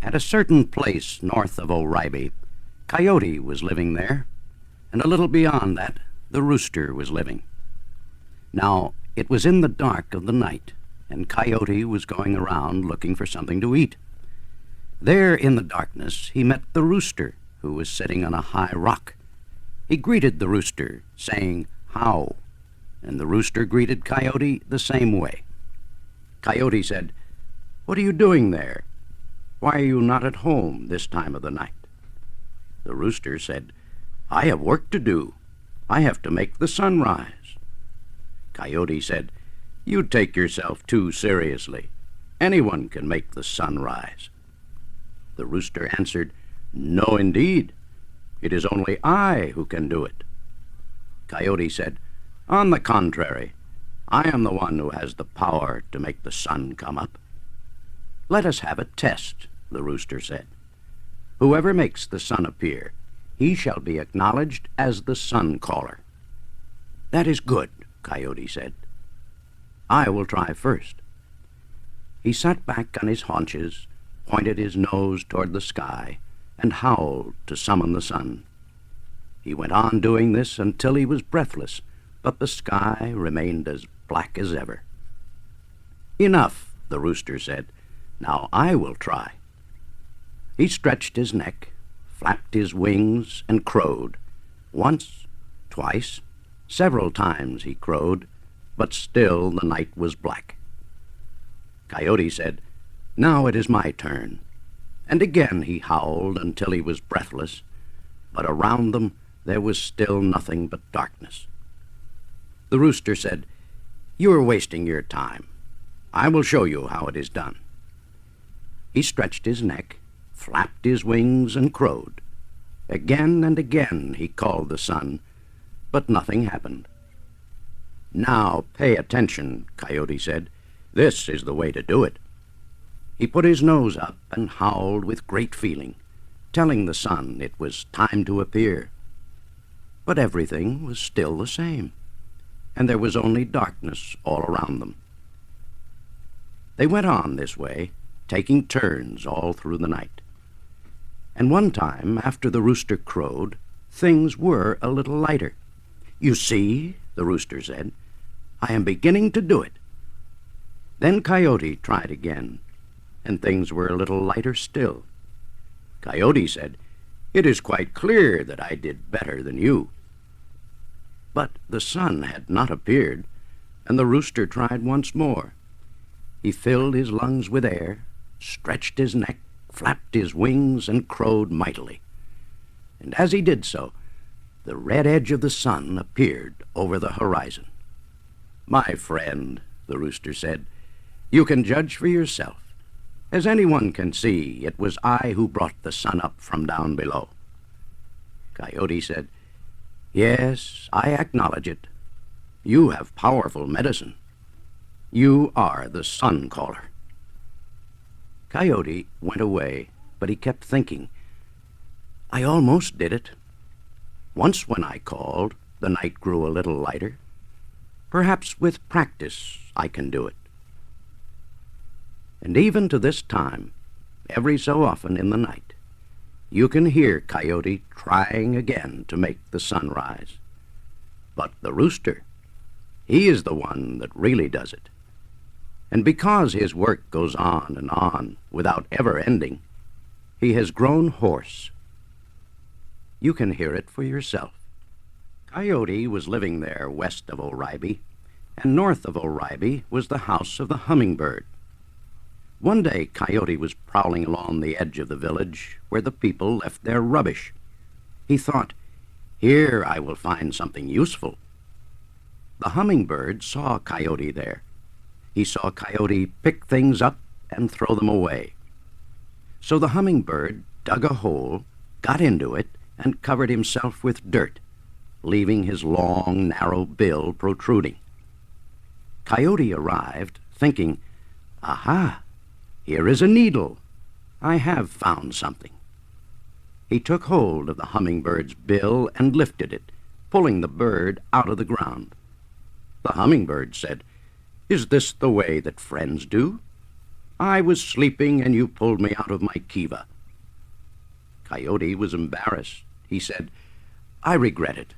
At a certain place north of O'Ribe, Coyote was living there, and a little beyond that, the rooster was living. Now, it was in the dark of the night, and Coyote was going around looking for something to eat. There in the darkness, he met the rooster, who was sitting on a high rock. He greeted the rooster, saying, "How?" and the rooster greeted Coyote the same way. Coyote said, "What are you doing there? Why are you not at home this time of the night?" The rooster said, "I have work to do. I have to make the sun rise." Coyote said, "You take yourself too seriously. Anyone can make the sun rise." The rooster answered, "No, indeed. It is only I who can do it." Coyote said, "On the contrary, I am the one who has the power to make the sun come up." "Let us have a test," the rooster said. "Whoever makes the sun appear, he shall be acknowledged as the sun caller." "That is good," Coyote said. "I will try first." He sat back on his haunches, pointed his nose toward the sky, and howled to summon the sun. He went on doing this until he was breathless, but the sky remained as black as ever. "Enough," the rooster said. "Now I will try." He stretched his neck, flapped his wings, and crowed. Once, twice, several times he crowed, but still the night was black. Coyote said, "Now it is my turn." And again he howled until he was breathless, but around them there was still nothing but darkness. The rooster said, "You are wasting your time. I will show you how it is done." He stretched his neck, flapped his wings, and crowed. Again and again he called the sun, but nothing happened. "Now pay attention," Coyote said. "This is the way to do it." He put his nose up and howled with great feeling, telling the sun it was time to appear. But everything was still the same, and there was only darkness all around them. They went on this way, taking turns all through the night. And one time, after the rooster crowed, things were a little lighter. "You see," the rooster said, "I am beginning to do it." Then Coyote tried again, and things were a little lighter still. Coyote said, "It is quite clear that I did better than you." But the sun had not appeared, and the rooster tried once more. He filled his lungs with air, stretched his neck, flapped his wings, and crowed mightily. And as he did so, the red edge of the sun appeared over the horizon. "My friend," the rooster said, "you can judge for yourself. As anyone can see, it was I who brought the sun up from down below." Coyote said, "Yes, I acknowledge it. You have powerful medicine. You are the sun caller." Coyote went away, but he kept thinking, "I almost did it. Once when I called, the night grew a little lighter. Perhaps with practice I can do it." And even to this time, every so often in the night, you can hear Coyote trying again to make the sun rise. But the rooster, he is the one that really does it. And because his work goes on and on without ever ending, he has grown hoarse. You can hear it for yourself. Coyote was living there west of O'Ribe, and north of O'Ribe was the house of the hummingbird. One day Coyote was prowling along the edge of the village where the people left their rubbish. He thought, "Here I will find something useful." The hummingbird saw Coyote there. He saw Coyote pick things up and throw them away. So the hummingbird dug a hole, got into it, and covered himself with dirt, leaving his long, narrow bill protruding. Coyote arrived, thinking, "Aha! Here is a needle. I have found something." He took hold of the hummingbird's bill and lifted it, pulling the bird out of the ground. The hummingbird said, "Is this the way that friends do? I was sleeping and you pulled me out of my kiva." Coyote was embarrassed. He said, "I regret it.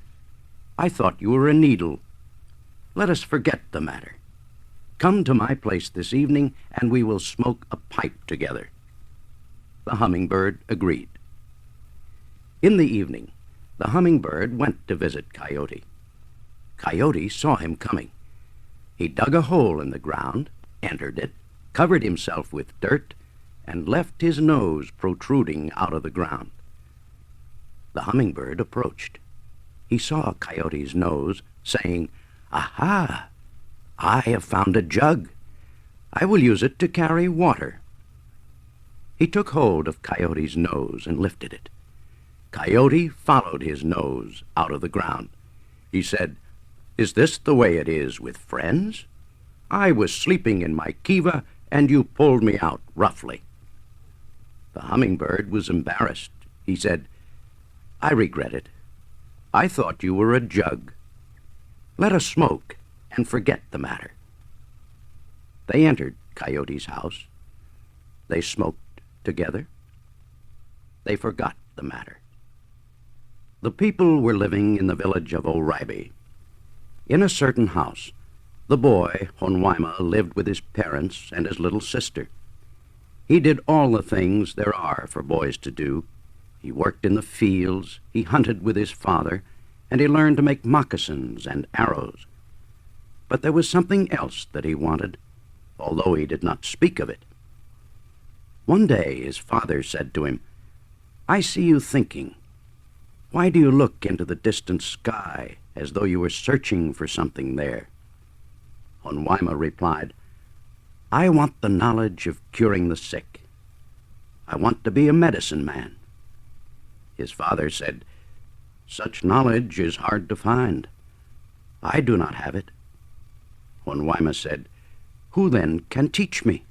I thought you were a needle. Let us forget the matter. Come to my place this evening and we will smoke a pipe together." The hummingbird agreed. In the evening, the hummingbird went to visit Coyote. Coyote saw him coming. He dug a hole in the ground, entered it, covered himself with dirt, and left his nose protruding out of the ground. The hummingbird approached. He saw Coyote's nose, saying, "Aha! I have found a jug. I will use it to carry water." He took hold of Coyote's nose and lifted it. Coyote followed his nose out of the ground. He said, "Is this the way it is with friends? I was sleeping in my kiva, and you pulled me out roughly." The hummingbird was embarrassed. He said, "I regret it. I thought you were a jug. Let us smoke and forget the matter." They entered Coyote's house. They smoked together. They forgot the matter. The people were living in the village of Oribe. In a certain house, the boy, Honwaima, lived with his parents and his little sister. He did all the things there are for boys to do. He worked in the fields, he hunted with his father, and he learned to make moccasins and arrows. But there was something else that he wanted, although he did not speak of it. One day his father said to him, "I see you thinking. Why do you look into the distant sky as though you were searching for something there?" Honwaima replied, "I want the knowledge of curing the sick. I want to be a medicine man." His father said, "Such knowledge is hard to find. I do not have it." Honwaima said, "Who then can teach me?"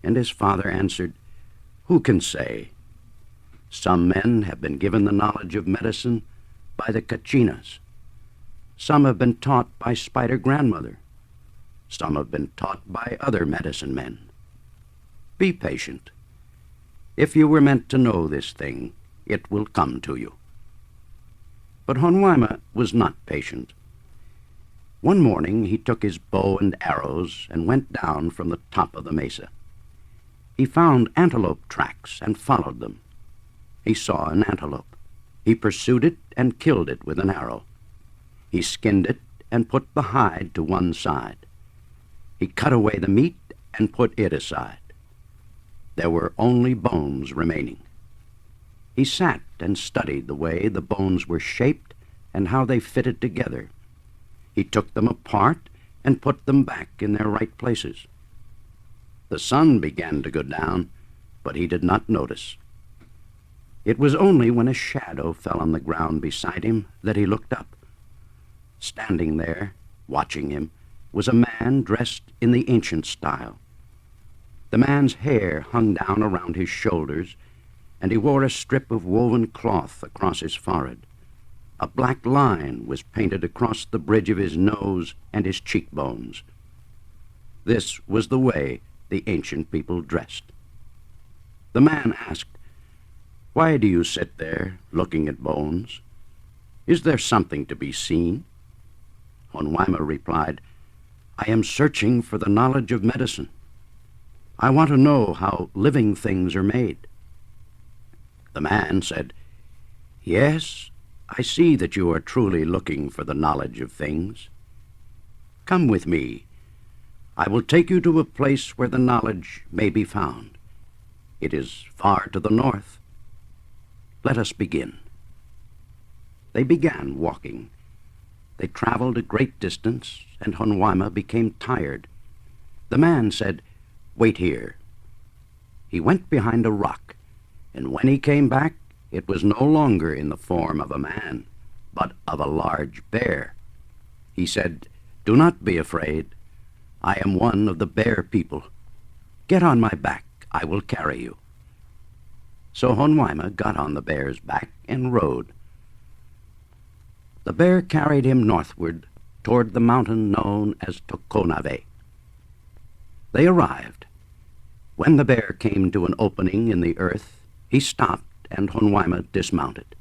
And his father answered, "Who can say? Some men have been given the knowledge of medicine by the Kachinas. Some have been taught by Spider Grandmother. Some have been taught by other medicine men. Be patient. If you were meant to know this thing, it will come to you." But Honwaima was not patient. One morning he took his bow and arrows and went down from the top of the mesa. He found antelope tracks and followed them. He saw an antelope. He pursued it and killed it with an arrow. He skinned it and put the hide to one side. He cut away the meat and put it aside. There were only bones remaining. He sat and studied the way the bones were shaped and how they fitted together. He took them apart and put them back in their right places. The sun began to go down, but he did not notice. It was only when a shadow fell on the ground beside him that he looked up. Standing there, watching him, was a man dressed in the ancient style. The man's hair hung down around his shoulders, and he wore a strip of woven cloth across his forehead. A black line was painted across the bridge of his nose and his cheekbones. This was the way the ancient people dressed. The man asked, "Why do you sit there looking at bones? Is there something to be seen?" Honwaima replied, "I am searching for the knowledge of medicine. I want to know how living things are made." The man said, "Yes, I see that you are truly looking for the knowledge of things. Come with me. I will take you to a place where the knowledge may be found. It is far to the north. Let us begin." They began walking. They traveled a great distance, and Honwaima became tired. The man said, "Wait here." He went behind a rock, and when he came back, it was no longer in the form of a man, but of a large bear. He said, "Do not be afraid. I am one of the bear people. Get on my back. I will carry you." So Honwaima got on the bear's back and rode. The bear carried him northward toward the mountain known as Tokonave. They arrived. When the bear came to an opening in the earth, he stopped, and Honwaima dismounted.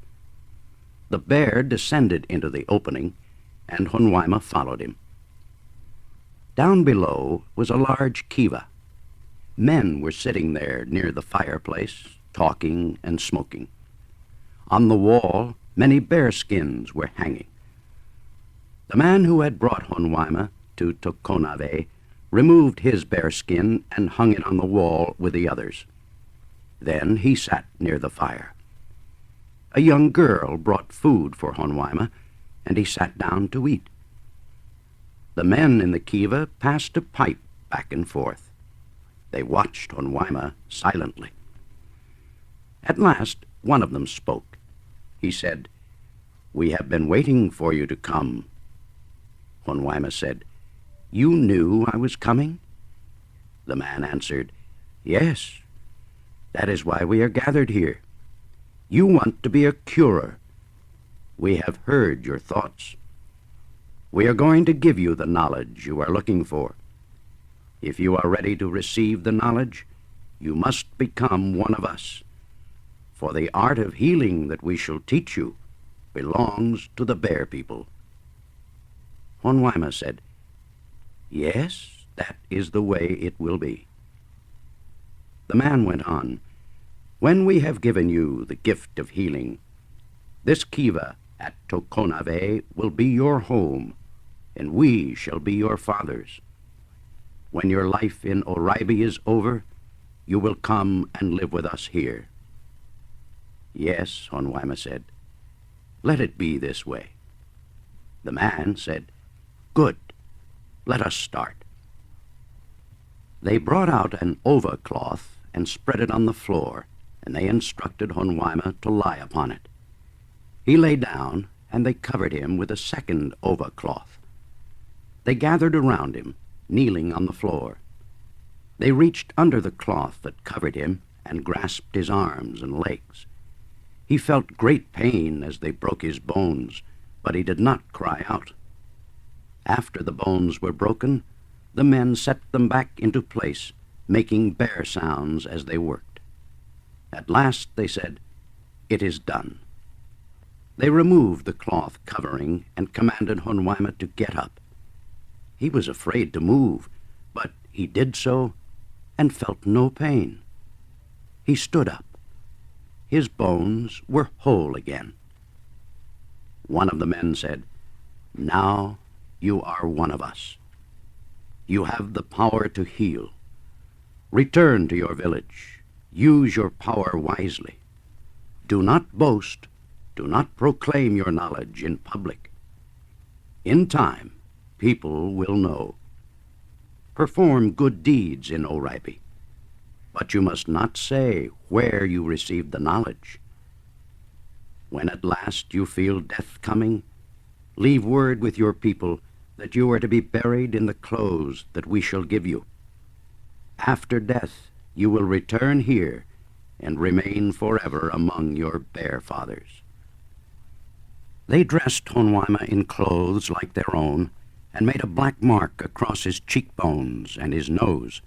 The bear descended into the opening, and Honwaima followed him. Down below was a large kiva. Men were sitting there near the fireplace, talking and smoking. On the wall, many bear skins were hanging. The man who had brought Honwaima to Tokonave removed his bear skin and hung it on the wall with the others. Then he sat near the fire. A young girl brought food for Honwaima, and he sat down to eat. The men in the kiva passed a pipe back and forth. They watched Honwaima silently. At last, one of them spoke. He said, "We have been waiting for you to come." Honwaima said, "You knew I was coming?" The man answered, "Yes, that is why we are gathered here. You want to be a curer. We have heard your thoughts. We are going to give you the knowledge you are looking for. If you are ready to receive the knowledge, you must become one of us. For the art of healing that we shall teach you belongs to the bear people." Honwaima said, "Yes, that is the way it will be." The man went on, "When we have given you the gift of healing, this kiva at Tokonave will be your home, and we shall be your fathers. When your life in Oraibi is over, you will come and live with us here." "Yes," Honwaima said, "let it be this way." The man said, "Good, let us start." They brought out an ova cloth and spread it on the floor, and they instructed Honwaima to lie upon it. He lay down, and they covered him with a second ova cloth. They gathered around him, kneeling on the floor. They reached under the cloth that covered him and grasped his arms and legs. He felt great pain as they broke his bones, but he did not cry out. After the bones were broken, the men set them back into place, making bear sounds as they worked. At last they said, "It is done." They removed the cloth covering and commanded Honwaima to get up. He was afraid to move, but he did so and felt no pain. He stood up. His bones were whole again. One of the men said, "Now you are one of us. You have the power to heal. Return to your village. Use your power wisely. Do not boast. Do not proclaim your knowledge in public. In time, people will know. Perform good deeds in Oraibi, but you must not say where you received the knowledge. When at last you feel death coming, leave word with your people that you are to be buried in the clothes that we shall give you. After death, you will return here and remain forever among your bear fathers." They dressed Honwaima in clothes like their own and made a black mark across his cheekbones and his nose.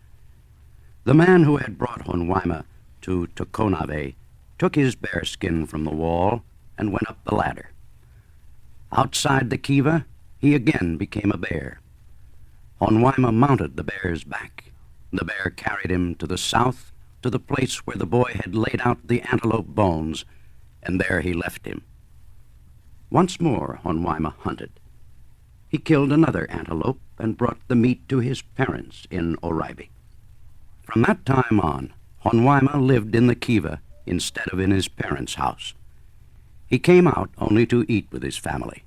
The man who had brought Honwaima to Tokonave took his bear skin from the wall and went up the ladder. Outside the kiva, he again became a bear. Honwaima mounted the bear's back. The bear carried him to the south, to the place where the boy had laid out the antelope bones, and there he left him. Once more Honwaima hunted. He killed another antelope and brought the meat to his parents in Oraibi. From that time on, Honwaima lived in the kiva instead of in his parents' house. He came out only to eat with his family.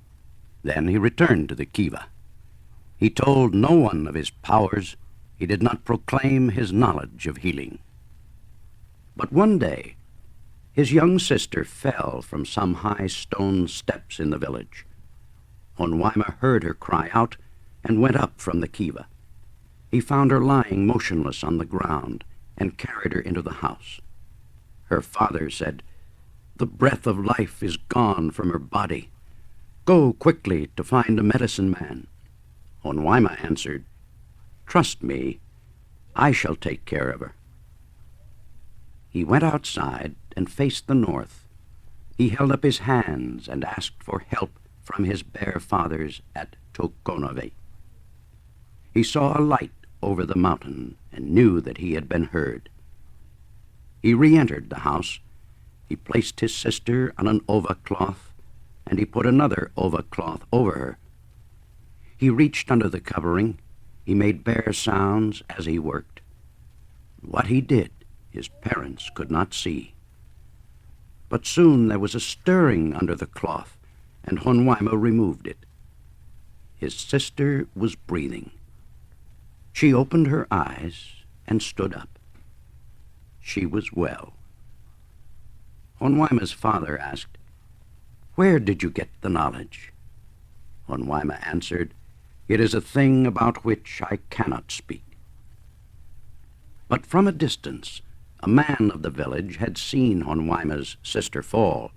Then he returned to the kiva. He told no one of his powers. He did not proclaim his knowledge of healing. But one day, his young sister fell from some high stone steps in the village. Honwaima heard her cry out and went up from the kiva. He found her lying motionless on the ground and carried her into the house. Her father said, "The breath of life is gone from her body. Go quickly to find a medicine man." Honwaima answered, "Trust me, I shall take care of her." He went outside and faced the north. He held up his hands and asked for help from his bear fathers at Tokonave. He saw a light over the mountain and knew that he had been heard. He re-entered the house. He placed his sister on an ova cloth, and he put another ova cloth over her. He reached under the covering. He made bear sounds as he worked. What he did, his parents could not see. But soon there was a stirring under the cloth, and Honwaima removed it. His sister was breathing. She opened her eyes and stood up. She was well. Honwaima's father asked, "Where did you get the knowledge?" Honwaima answered, "It is a thing about which I cannot speak." But from a distance, a man of the village had seen Honwaima's sister fall.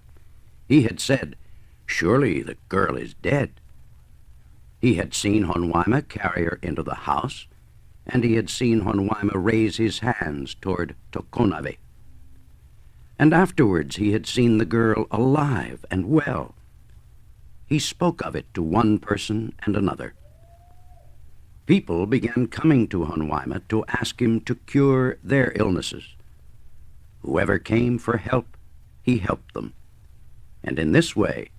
He had said, "Surely the girl is dead." He had seen Honwaima carry her into the house, and he had seen Honwaima raise his hands toward Tokonave. And afterwards he had seen the girl alive and well. He spoke of it to one person and another. People began coming to Honwaima to ask him to cure their illnesses. Whoever came for help, he helped them. And in this way,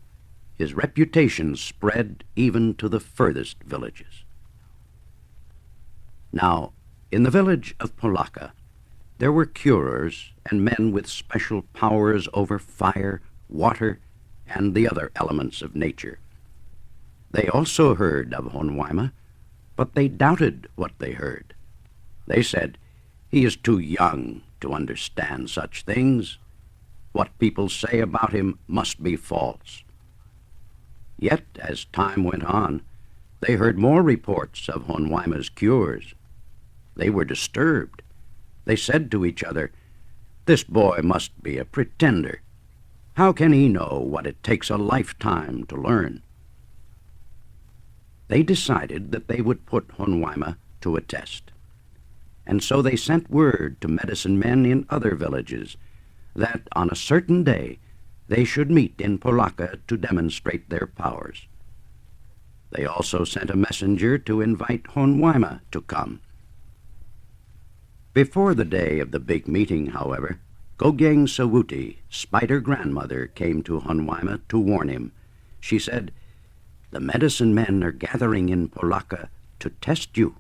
his reputation spread even to the furthest villages. Now, in the village of Polaka, there were curers and men with special powers over fire, water, and the other elements of nature. They also heard of Honwaima, but they doubted what they heard. They said, "He is too young to understand such things. What people say about him must be false." Yet, as time went on, they heard more reports of Honwaima's cures. They were disturbed. They said to each other, "This boy must be a pretender. How can he know what it takes a lifetime to learn?" They decided that they would put Honwaima to a test. And so they sent word to medicine men in other villages that on a certain day they should meet in Polaka to demonstrate their powers. They also sent a messenger to invite Honwaima to come. Before the day of the big meeting, however, Gogeng Sawuti, Spider Grandmother, came to Honwaima to warn him. She said, "The medicine men are gathering in Polaka to test you.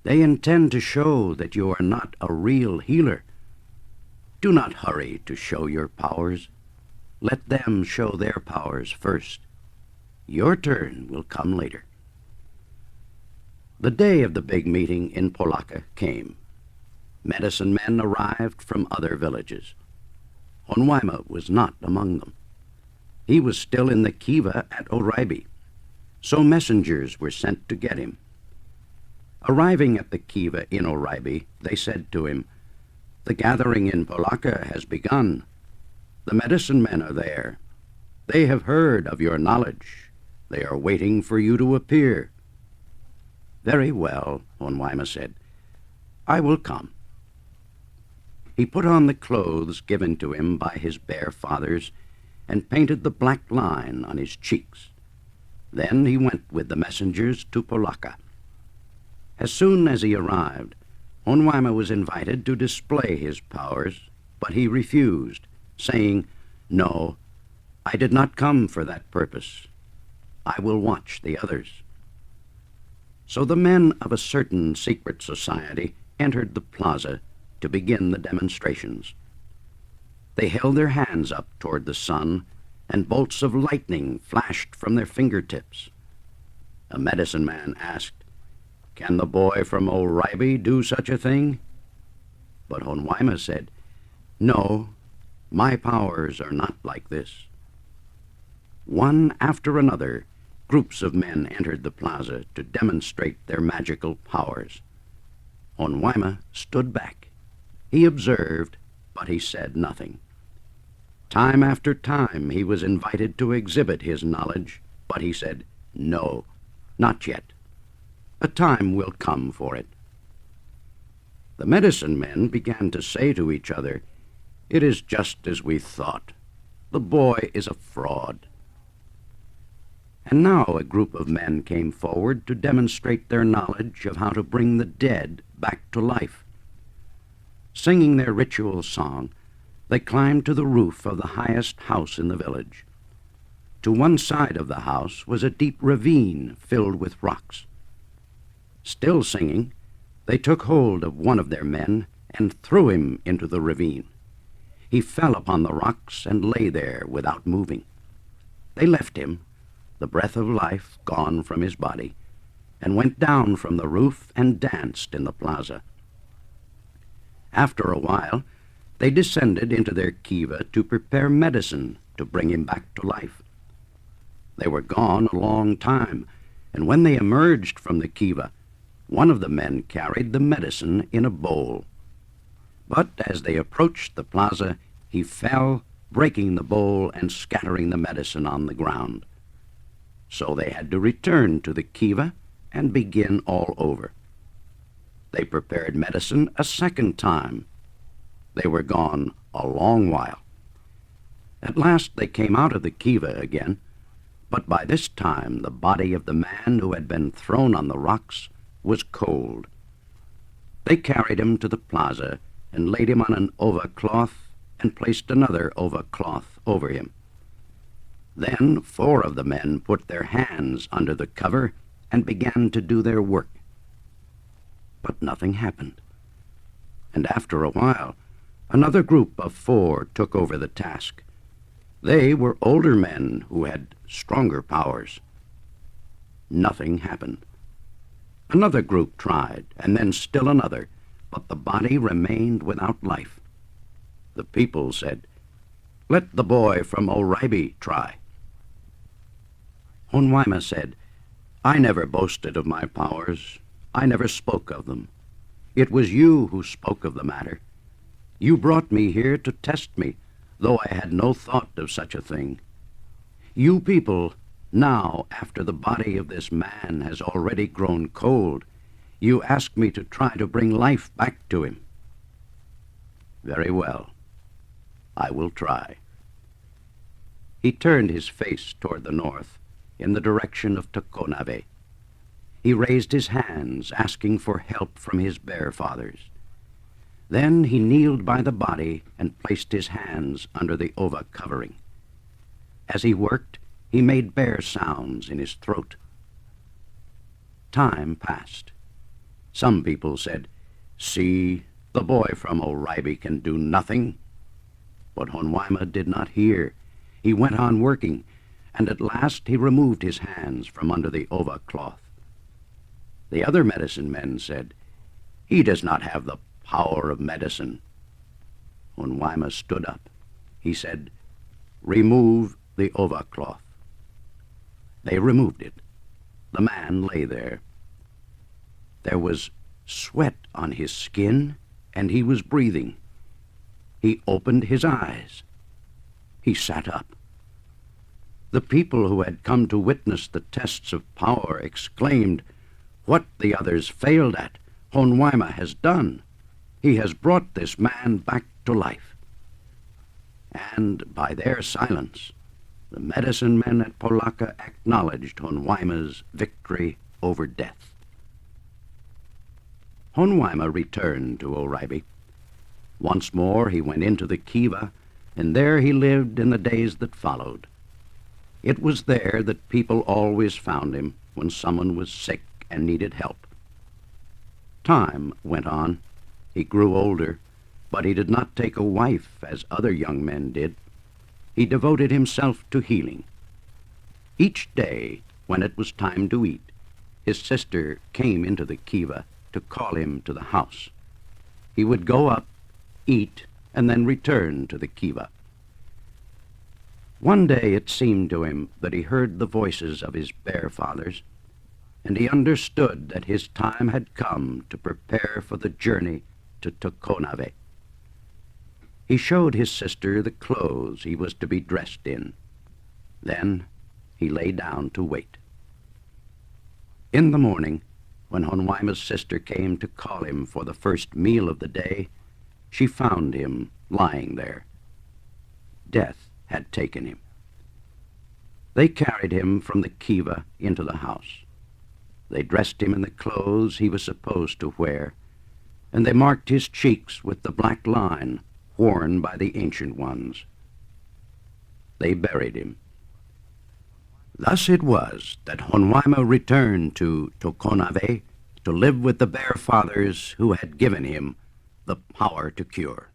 They intend to show that you are not a real healer. Do not hurry to show your powers. Let them show their powers first. Your turn will come later." The day of the big meeting in Polaka came. Medicine men arrived from other villages. Honwaima was not among them. He was still in the kiva at Oraibi, so messengers were sent to get him. Arriving at the kiva in Oraibi, they said to him, "The gathering in Polaka has begun. The medicine men are there. They have heard of your knowledge. They are waiting for you to appear." "Very well," Honwaima said. "I will come." He put on the clothes given to him by his bear fathers and painted the black line on his cheeks. Then he went with the messengers to Polaka. As soon as he arrived, Honwaima was invited to display his powers, but he refused, saying, "No, I did not come for that purpose. I will watch the others." So the men of a certain secret society entered the plaza to begin the demonstrations. They held their hands up toward the sun, and bolts of lightning flashed from their fingertips. A medicine man asked, "Can the boy from Oraibi do such a thing?" But Honwaima said, "No, my powers are not like this." One after another, groups of men entered the plaza to demonstrate their magical powers. Honwaima stood back. He observed, but he said nothing. Time after time he was invited to exhibit his knowledge, but he said, "No, not yet. A time will come for it." The medicine men began to say to each other, It is just as we thought. The boy is a fraud." And now a group of men came forward to demonstrate their knowledge of how to bring the dead back to life. Singing their ritual song, they climbed to the roof of the highest house in the village. To one side of the house was a deep ravine filled with rocks. Still singing, they took hold of one of their men and threw him into the ravine. He fell upon the rocks and lay there without moving. They left him, the breath of life gone from his body, and went down from the roof and danced in the plaza. After a while, they descended into their kiva to prepare medicine to bring him back to life. They were gone a long time, and when they emerged from the kiva, one of the men carried the medicine in a bowl. But as they approached the plaza, he fell, breaking the bowl and scattering the medicine on the ground. So they had to return to the kiva and begin all over. They prepared medicine a second time. They were gone a long while. At last they came out of the kiva again, but by this time the body of the man who had been thrown on the rocks was cold. They carried him to the plaza and laid him on an ova cloth and placed another ova cloth over him. Then 4 of the men put their hands under the cover and began to do their work. But nothing happened. And after a while, another group of 4 took over the task. They were older men who had stronger powers. Nothing happened. Another group tried, and then still another, but the body remained without life. The people said, "Let the boy from Oribe try." Hopi said, "I never boasted of my powers. I never spoke of them. It was you who spoke of the matter. You brought me here to test me, though I had no thought of such a thing. You people, now, after the body of this man has already grown cold, you ask me to try to bring life back to him. Very well. I will try." He turned his face toward the north, in the direction of Tokonave. He raised his hands, asking for help from his bear fathers. Then he kneeled by the body and placed his hands under the ova covering. As he worked, he made bear sounds in his throat. Time passed. Some people said, "See, the boy from Oribe can do nothing." But Hopi did not hear. He went on working, and at last he removed his hands from under the ova cloth. The other medicine men said, "He does not have the power of medicine." Hopi stood up. He said, "Remove the ova cloth." They removed it. The man lay there. There was sweat on his skin, and he was breathing. He opened his eyes. He sat up. The people who had come to witness the tests of power exclaimed, "What the others failed at, Hopi has done. He has brought this man back to life." And by their silence, the medicine men at Polaka acknowledged Hopi's victory over death. Hopi returned to Oribe. Once more he went into the kiva, and there he lived in the days that followed. It was there that people always found him when someone was sick and needed help. Time went on. He grew older, but he did not take a wife as other young men did. He devoted himself to healing. Each day, when it was time to eat, his sister came into the kiva to call him to the house. He would go up, eat, and then return to the kiva. One day it seemed to him that he heard the voices of his bear fathers, and he understood that his time had come to prepare for the journey to Tokonave. He showed his sister the clothes he was to be dressed in. Then he lay down to wait. In the morning, when Hopi's sister came to call him for the first meal of the day, she found him lying there. Death had taken him. They carried him from the kiva into the house. They dressed him in the clothes he was supposed to wear, and they marked his cheeks with the black line worn by the ancient ones. They buried him. Thus it was that Honwaima returned to Tokonave to live with the Bear Fathers who had given him the power to cure.